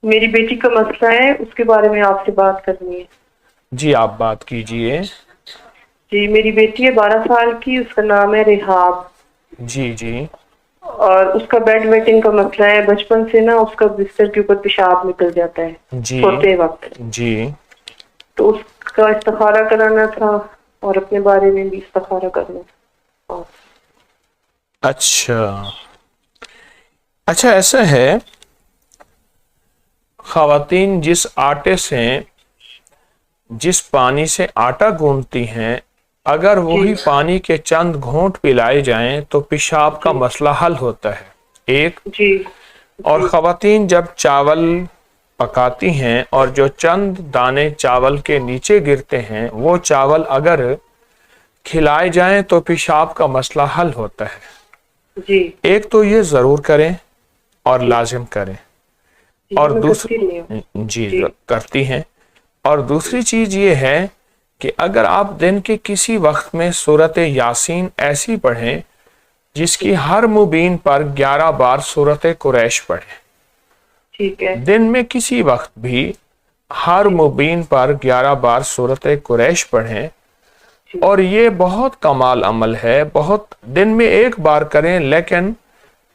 میری بیٹی کا مسئلہ ہے، اس کے بارے میں آپ سے بات کرنی ہے۔ جی آپ بات کیجئے۔ جی میری بیٹی ہے 12 سال کی، اس کا نام ہے ریحاب، جی جی اور اس کا بیڈ ویٹنگ کا مسئلہ ہے۔ بچپن سے نا اس کا بستر کے اوپر پیشاب نکل جاتا ہے جی سوتے وقت، جی تو اس کا استخارہ کرانا تھا اور اپنے بارے میں بھی استخارہ کرنا تھا۔ اچھا اچھا، ایسا ہے خواتین جس پانی سے آٹا گوندتی ہیں، اگر جی وہی پانی کے چند گھونٹ پلائے جائیں تو پیشاب کا جی مسئلہ حل ہوتا ہے ایک۔ جی اور جی خواتین جب چاول پکاتی ہیں اور جو چند دانے چاول کے نیچے گرتے ہیں، وہ چاول اگر کھلائے جائیں تو پیشاب کا مسئلہ حل ہوتا ہے۔ جی ایک تو یہ ضرور کریں اور جی لازم کریں، جی اور میں کرتی رہی ہوں۔ جی جی کرتی ہیں۔ اور دوسری چیز یہ ہے کہ اگر آپ دن کے کسی وقت میں سورۃ یاسین ایسی پڑھیں جس کی ہر مبین پر 11 بار سورۃ قریش پڑھیں، ٹھیک ہے۔ دن میں کسی وقت بھی ہر جی مبین پر 11 بار سورۃ قریش پڑھیں، جی اور یہ بہت کمال عمل ہے۔ بہت دن میں ایک بار کریں، لیکن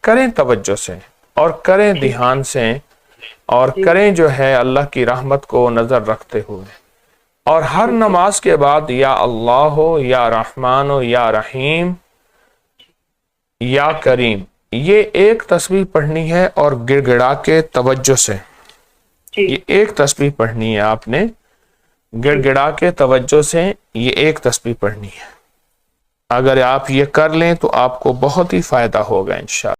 کریں توجہ سے اور کریں ٹھیک دھیان سے، اور جی کریں جو ہے اللہ کی رحمت کو نظر رکھتے ہوئے۔ اور ہر ٹھیک ہے نماز کے بعد یا اللہ ہو یا رحمان ہو یا رحیم یا کریم، یہ ایک تسبیح پڑھنی ہے، اور گڑ گڑا کے توجہ سے جی یہ ایک تسبیح پڑھنی ہے۔ آپ نے گڑ جی گڑا کے توجہ سے یہ ایک تسبیح پڑھنی ہے۔ اگر آپ یہ کر لیں تو آپ کو بہت ہی فائدہ ہوگا انشاءاللہ۔